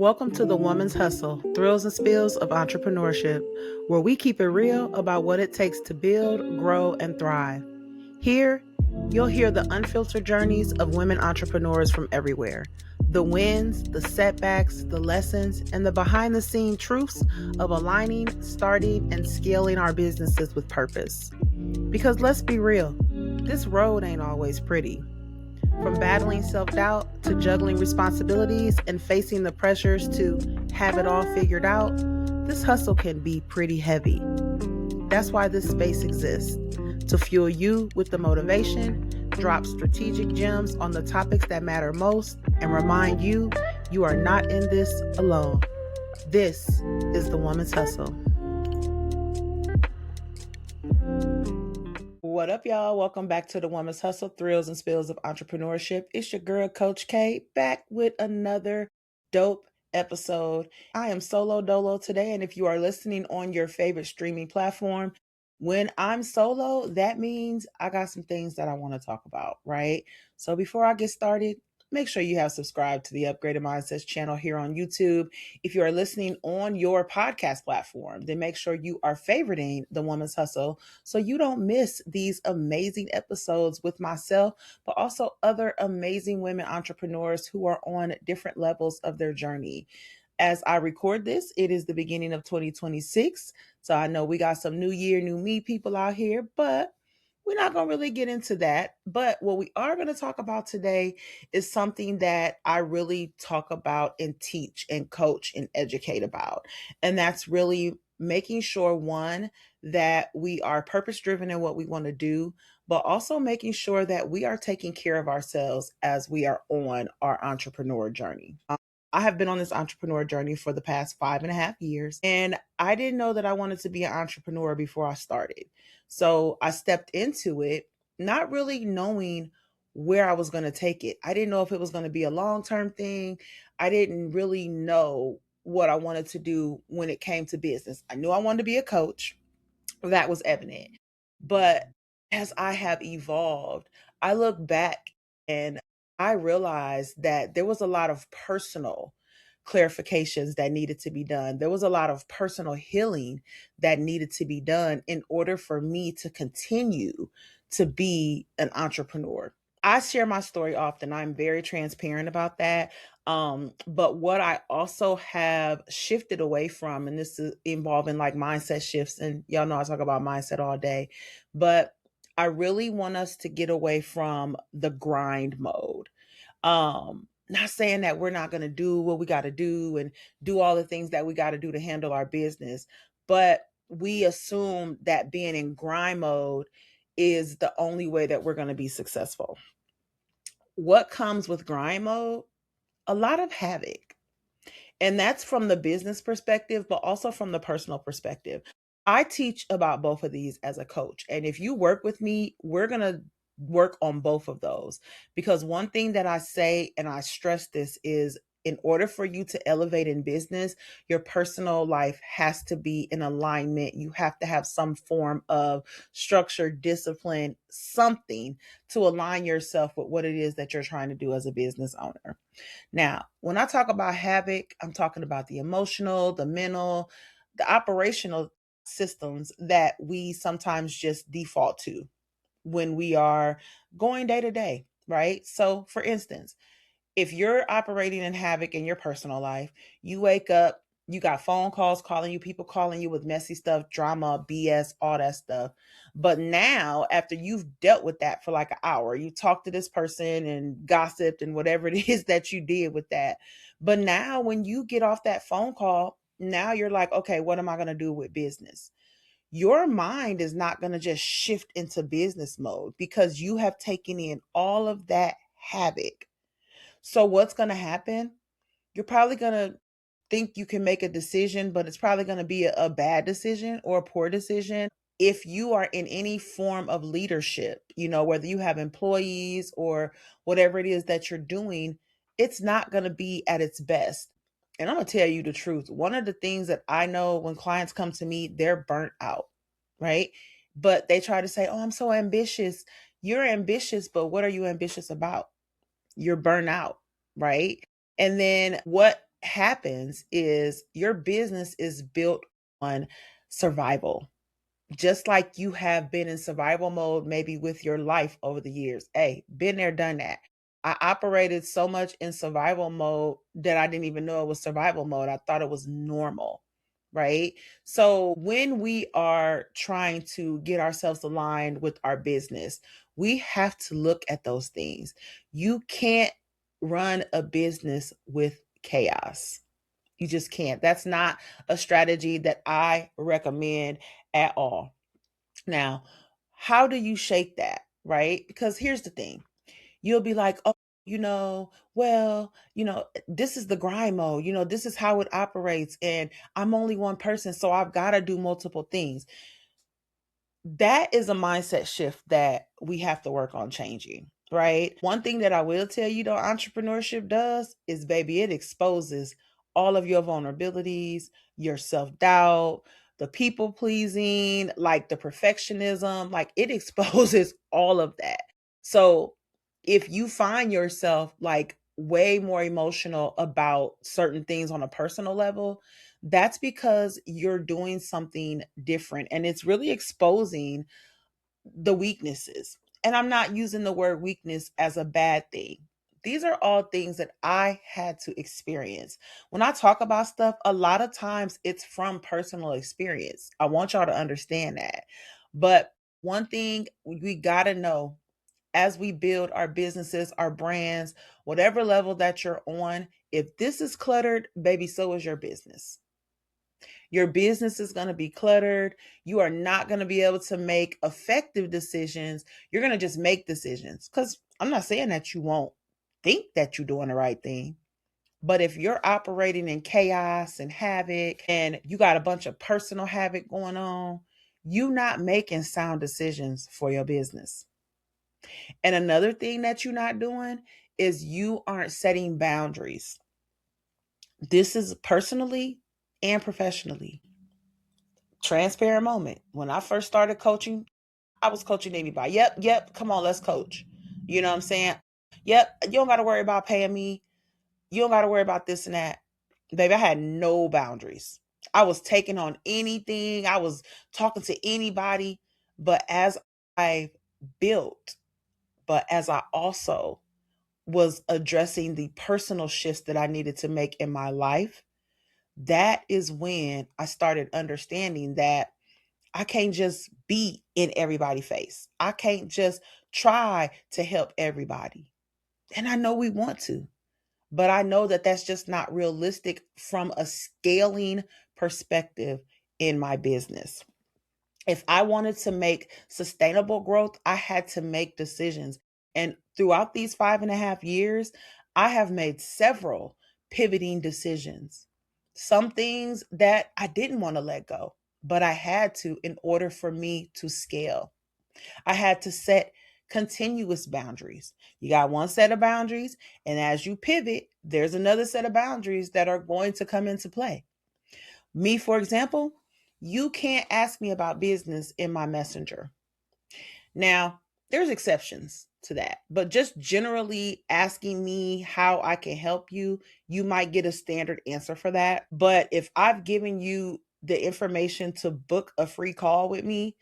Welcome to the Woman's Hustle, Thrills and Spills of Entrepreneurship, where we keep it real about what it takes to build, grow, and thrive. Here, you'll hear the unfiltered journeys of women entrepreneurs from everywhere. The wins, the setbacks, the lessons, and the behind the scene truths of aligning, starting, and scaling our businesses with purpose. Because let's be real, this road ain't always pretty. From battling self doubt to juggling responsibilities and facing the pressures to have it all figured out, this hustle can be pretty heavy. That's why this space exists to fuel you with the motivation, drop strategic gems on the topics that matter most, and remind you you are not in this alone. This is the Woman's Hustle. What up, y'all? Welcome back to the Woman's Hustle, Thrills and Spills of Entrepreneurship. It's your girl, Coach K, back with another dope episode. I am solo dolo today, and if you are listening on your favorite streaming platform, when I'm solo, that means I got some things that I want to talk about, right? So before I get started, make sure you have subscribed to the Upgraded Mindsets channel here on YouTube. If you are listening on your podcast platform, then make sure you are favoriting the Woman's Hustle so you don't miss these amazing episodes with myself, but also other amazing women entrepreneurs who are on different levels of their journey. As I record this, it is the beginning of 2026. So I know we got some new year, new me people out here, but we're not going to really get into that. But what we are going to talk about today is something that I really talk about and teach and coach and educate about. And that's really making sure, one, that we are purpose driven in what we want to do, but also making sure that we are taking care of ourselves as we are on our entrepreneur journey. I have been on this entrepreneur journey for the past 5.5 years, and I didn't know that I wanted to be an entrepreneur before I started. So I stepped into it, not really knowing where I was going to take it. I didn't know if it was going to be a long-term thing. I didn't really know what I wanted to do when it came to business. I knew I wanted to be a coach. That was evident. But as I have evolved, I look back and I realized that there was a lot of personal clarifications that needed to be done. There was a lot of personal healing that needed to be done in order for me to continue to be an entrepreneur. I share my story often. I'm very transparent about that. But what I also have shifted away from, and this is involving like mindset shifts, and y'all know I talk about mindset all day, but I really want us to get away from the grind mode. Not saying that we're not going to do what we got to do and do all the things that we got to do to handle our business, but we assume that being in grind mode is the only way that we're going to be successful. What comes with grind mode? A lot of havoc. And that's from the business perspective, but also from the personal perspective. I teach about both of these as a coach. And if you work with me, we're going to work on both of those. Because one thing that I say, and I stress this, is in order for you to elevate in business, your personal life has to be in alignment. You have to have some form of structure, discipline, something to align yourself with what it is that you're trying to do as a business owner. Now, when I talk about havoc, I'm talking about the emotional, the mental, the operational systems that we sometimes just default to when we are going day to day, right? So, for instance, if you're operating in havoc in your personal life, you wake up, you got phone calls calling you, people calling you with messy stuff, drama, BS, all that stuff. But now, after you've dealt with that for like an hour, you talked to this person and gossiped and whatever it is that you did with that. But now, when you get off that phone call, now you're like, okay, what am I going to do with business? Your mind is not going to just shift into business mode because you have taken in all of that havoc. So what's going to happen? You're probably going to think you can make a decision, but it's probably going to be a bad decision or a poor decision. If you are in any form of leadership, whether you have employees or whatever it is that you're doing, it's not going to be at its best. And I'm going to tell you the truth. One of the things that I know when clients come to me, they're burnt out, right? But they try to say, oh, I'm so ambitious. You're ambitious, but what are you ambitious about? You're burnt out, right? And then what happens is your business is built on survival, just like you have been in survival mode maybe with your life over the years. Hey, been there, done that. I operated so much in survival mode that I didn't even know it was survival mode. I thought it was normal, right? So when we are trying to get ourselves aligned with our business, we have to look at those things. You can't run a business with chaos. You just can't. That's not a strategy that I recommend at all. Now, how do you shake that, right? Because here's the thing. You'll be like, oh, well, this is the grind mode. This is how it operates. And I'm only one person, so I've got to do multiple things. That is a mindset shift that we have to work on changing, right? One thing that I will tell you though, entrepreneurship does is, baby, it exposes all of your vulnerabilities, your self doubt, the people pleasing, like the perfectionism, like it exposes all of that. So if you find yourself like way more emotional about certain things on a personal level, that's because you're doing something different and it's really exposing the weaknesses. And I'm not using the word weakness as a bad thing. These are all things that I had to experience. When I talk about stuff, a lot of times it's from personal experience. I want y'all to understand that. But one thing we got to know as we build our businesses, our brands, whatever level that you're on, if this is cluttered, baby, so is your business. Your business is going to be cluttered. You are not going to be able to make effective decisions. You're going to just make decisions. Because I'm not saying that you won't think that you're doing the right thing. But if you're operating in chaos and havoc and you got a bunch of personal havoc going on, you're not making sound decisions for your business. And another thing that you're not doing is you aren't setting boundaries. This is personally and professionally. Transparent moment. When I first started coaching, I was coaching anybody. Yep, come on, let's coach. You know what I'm saying? Yep, you don't got to worry about paying me. You don't got to worry about this and that. Baby, I had no boundaries. I was taking on anything, I was talking to anybody. But as I built, but as I also was addressing the personal shifts that I needed to make in my life, that is when I started understanding that I can't just be in everybody's face. I can't just try to help everybody. And I know we want to, but I know that that's just not realistic from a scaling perspective in my business. If I wanted to make sustainable growth, I had to make decisions. And throughout these 5.5 years, I have made several pivoting decisions. Some things that I didn't want to let go, but I had to in order for me to scale. I had to set continuous boundaries. You got one set of boundaries, and as you pivot, there's another set of boundaries that are going to come into play. Me, for example, you can't ask me about business in my messenger. Now, there's exceptions to that, but just generally asking me how I can help you, you might get a standard answer for that. But if I've given you the information to book a free call with me,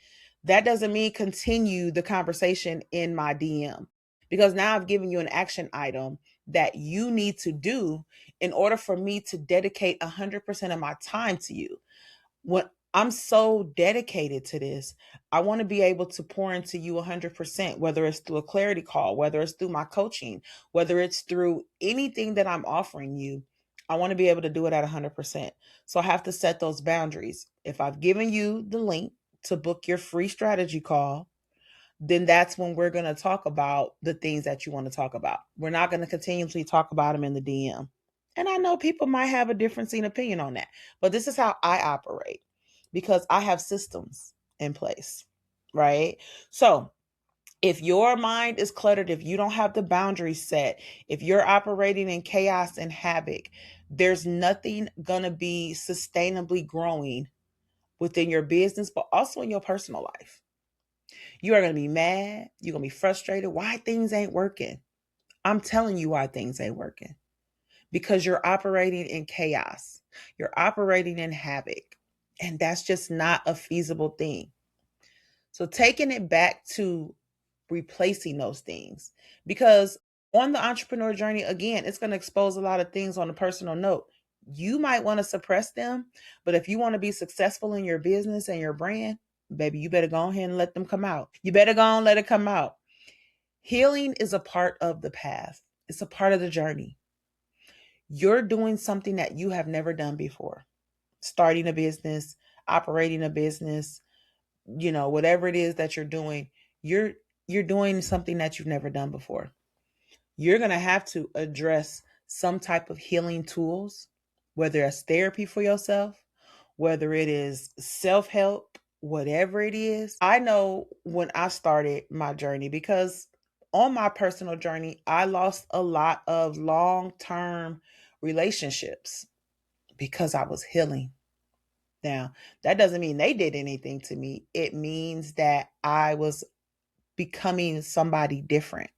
that doesn't mean continue the conversation in my DM, because now I've given you an action item that you need to do in order for me to dedicate 100% of my time to you. When I'm so dedicated to this, I want to be able to pour into you 100%, whether it's through a clarity call, whether it's through my coaching, whether it's through anything that I'm offering you. I want to be able to do it at 100%. So I have to set those boundaries. If I've given you the link to book your free strategy call, then that's when we're going to talk about the things that you want to talk about. We're not going to continuously talk about them in the DM. And I know people might have a different opinion on that, but this is how I operate because I have systems in place, right? So if your mind is cluttered, if you don't have the boundaries set, if you're operating in chaos and havoc, there's nothing going to be sustainably growing within your business, but also in your personal life. You are going to be mad. You're going to be frustrated. Why things ain't working? I'm telling you why things ain't working. because you're operating in chaos. You're operating in havoc. And that's just not a feasible thing. So taking it back to replacing those things, because on the entrepreneur journey, again, it's going to expose a lot of things on a personal note. You might want to suppress them, but if you want to be successful in your business and your brand, baby, you better go ahead and let them come out. You better go and let it come out. Healing is a part of the path. It's a part of the journey. You're doing something that you have never done before. Starting a business, operating a business, whatever it is that you're doing, you're doing something that you've never done before. You're going to have to address some type of healing tools, whether it's therapy for yourself, whether it is self-help, whatever it is. I know when I started my journey, because on my personal journey, I lost a lot of long-term relationships because I was healing. Now, that doesn't mean they did anything to me. It means that I was becoming somebody different.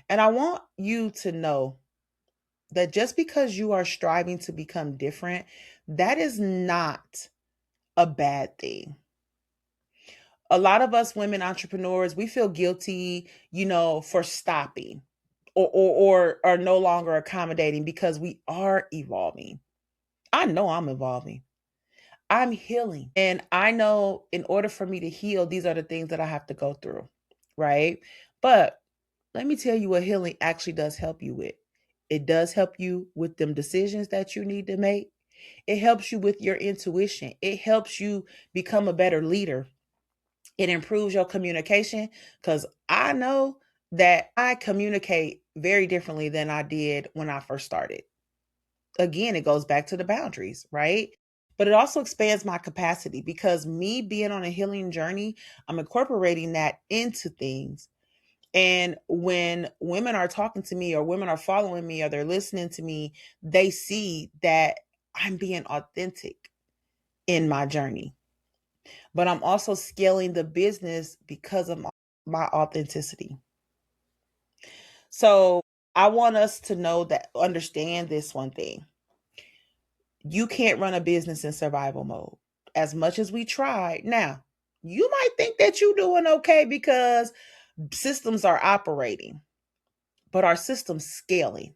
And I want you to know that just because you are striving to become different, that is not a bad thing. A lot of us women entrepreneurs, we feel guilty, for stopping or are no longer accommodating because we are evolving. I know I'm evolving. I'm healing. And I know in order for me to heal, these are the things that I have to go through, right? But let me tell you what healing actually does help you with. It does help you with them decisions that you need to make. It helps you with your intuition. It helps you become a better leader. It improves your communication, because I know that I communicate very differently than I did when I first started. Again, it goes back to the boundaries, right? But it also expands my capacity, because me being on a healing journey, I'm incorporating that into things. And when women are talking to me or women are following me or they're listening to me, they see that I'm being authentic in my journey. But I'm also scaling the business because of my authenticity. So I want us to know that, understand this one thing. You can't run a business in survival mode. As much as we try. Now, you might think that you're doing okay because systems are operating, but our system's scaling.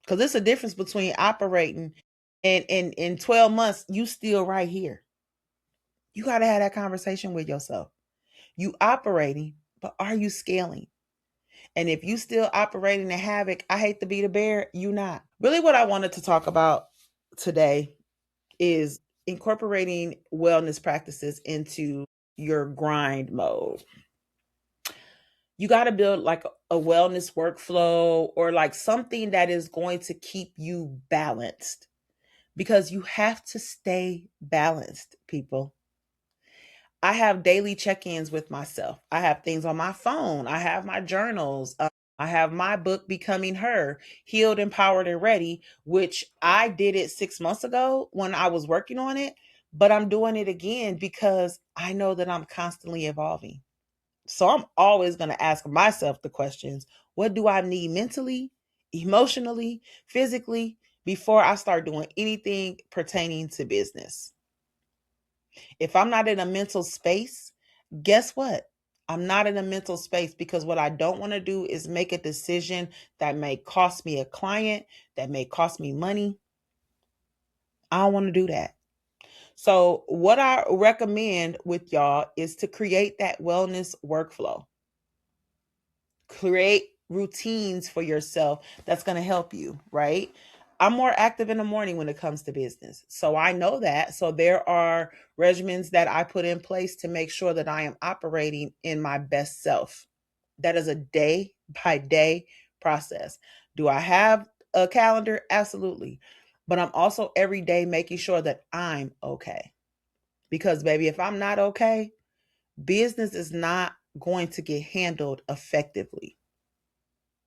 Because there's a difference between operating and in 12 months, you still right here. You got to have that conversation with yourself. You operating, but are you scaling? And if you still operating in havoc, I hate to be the bear, you not. Really what I wanted to talk about today is incorporating wellness practices into your grind mode. You got to build like a wellness workflow, or like something that is going to keep you balanced, because you have to stay balanced, people. I have daily check-ins with myself. I have things on my phone. I have my journals. I have my book, Becoming Her, Healed, Empowered, and Ready, which I did it 6 months ago when I was working on it, but I'm doing it again because I know that I'm constantly evolving. So I'm always going to ask myself the questions: what do I need mentally, emotionally, physically, before I start doing anything pertaining to business? If I'm not in a mental space, guess what? I'm not in a mental space, because what I don't want to do is make a decision that may cost me a client, that may cost me money. I don't want to do that. So, what I recommend with y'all is to create that wellness workflow. Create routines for yourself that's going to help you, right? I'm more active in the morning when it comes to business. So I know that. So there are regimens that I put in place to make sure that I am operating in my best self. That is a day by day process. Do I have a calendar? Absolutely. But I'm also every day making sure that I'm okay. Because, baby, if I'm not okay, business is not going to get handled effectively.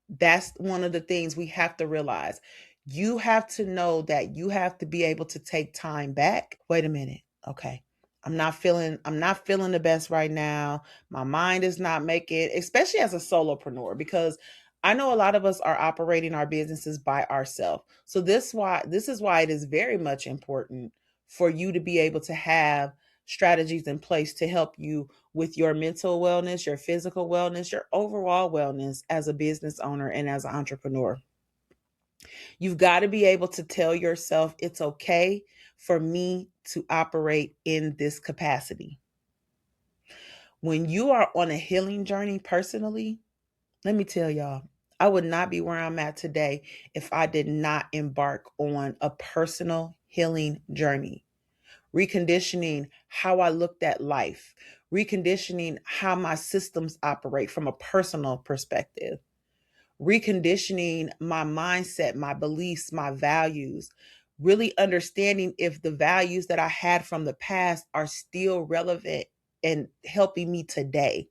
That's one of the things we have to realize. You have to know that you have to be able to take time back. Wait a minute. Okay. I'm not feeling the best right now. My mind is not making, especially as a solopreneur, because I know a lot of us are operating our businesses by ourselves. So this is why it is very much important for you to be able to have strategies in place to help you with your mental wellness, your physical wellness, your overall wellness as a business owner and as an entrepreneur. You've got to be able to tell yourself it's okay for me to operate in this capacity. When you are on a healing journey personally, let me tell y'all, I would not be where I'm at today if I did not embark on a personal healing journey, reconditioning how I looked at life, reconditioning how my systems operate from a personal perspective, reconditioning my mindset, my beliefs, my values, really understanding if the values that I had from the past are still relevant and helping me today.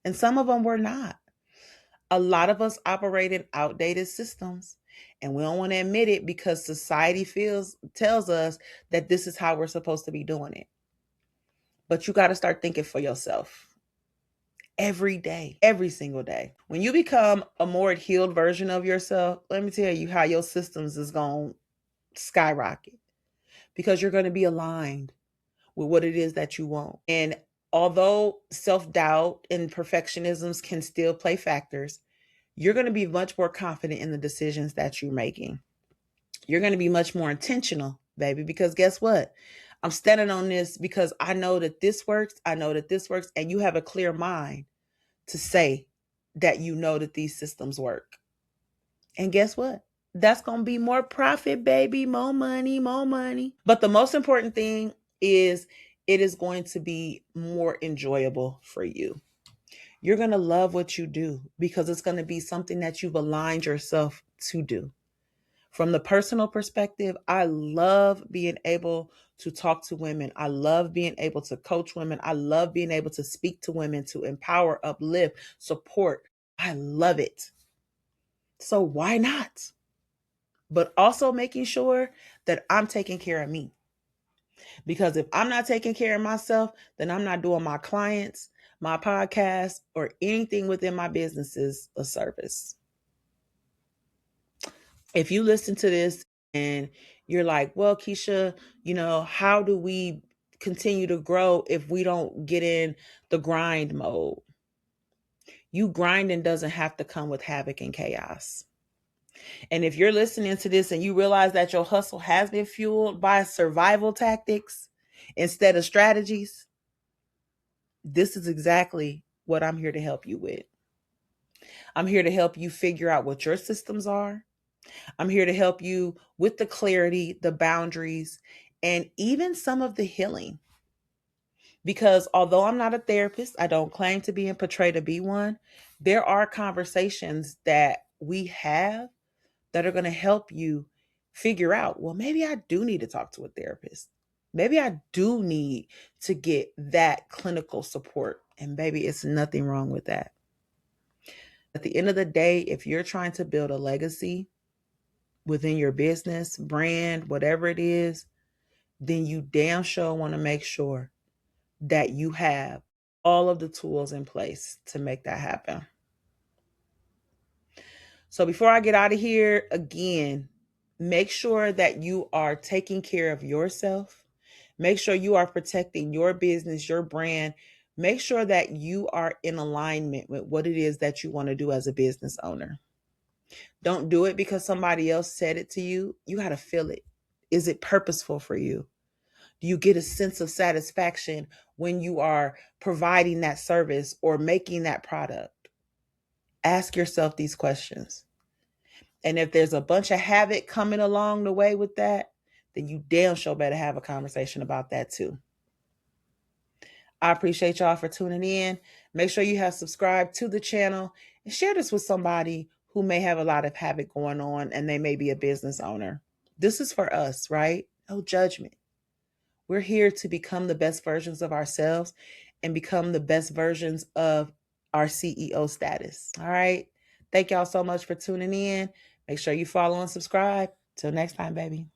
And some of them were not. A lot of us operate in outdated systems, and we don't want to admit it because society tells us that this is how we're supposed to be doing it. But you got to start thinking for yourself every day, every single day. When you become a more healed version of yourself, let me tell you how your systems is going to skyrocket, because you're going to be aligned with what it is that you want. And although self-doubt and perfectionisms can still play factors, you're going to be much more confident in the decisions that you're making. You're going to be much more intentional, baby, because guess what? I'm standing on this because I know that this works. I know that this works. And you have a clear mind to say that you know that these systems work. And guess what? That's going to be more profit, baby, more money, more money. But the most important thing is it is going to be more enjoyable for you. You're going to love what you do because it's going to be something that you've aligned yourself to do. From the personal perspective, I love being able to talk to women. I love being able to coach women. I love being able to speak to women, to empower, uplift, support. I love it. So why not? But also making sure that I'm taking care of me. Because if I'm not taking care of myself, then I'm not doing my clients, my podcast, or anything within my businesses a service. If you listen to this and you're like, well, Keisha, how do we continue to grow if we don't get in the grind mode? You grinding doesn't have to come with havoc and chaos. And if you're listening to this and you realize that your hustle has been fueled by survival tactics instead of strategies, this is exactly what I'm here to help you with. I'm here to help you figure out what your systems are. I'm here to help you with the clarity, the boundaries, and even some of the healing. Because although I'm not a therapist, I don't claim to be and portray to be one, there are conversations that we have that are going to help you figure out, well, maybe I do need to talk to a therapist. Maybe I do need to get that clinical support. And baby, it's nothing wrong with that. At the end of the day, if you're trying to build a legacy within your business, brand, whatever it is, then you damn sure want to make sure that you have all of the tools in place to make that happen. So before I get out of here, again, make sure that you are taking care of yourself. Make sure you are protecting your business, your brand. Make sure that you are in alignment with what it is that you want to do as a business owner. Don't do it because somebody else said it to you. You got to feel it. Is it purposeful for you? Do you get a sense of satisfaction when you are providing that service or making that product? Ask yourself these questions. And if there's a bunch of havoc coming along the way with that, then you damn sure better have a conversation about that too. I appreciate y'all for tuning in. Make sure you have subscribed to the channel and share this with somebody who may have a lot of havoc going on and they may be a business owner. This is for us, right? No judgment. We're here to become the best versions of ourselves and become the best versions of our CEO status. All right. Thank y'all so much for tuning in. Make sure you follow and subscribe. Till next time, baby.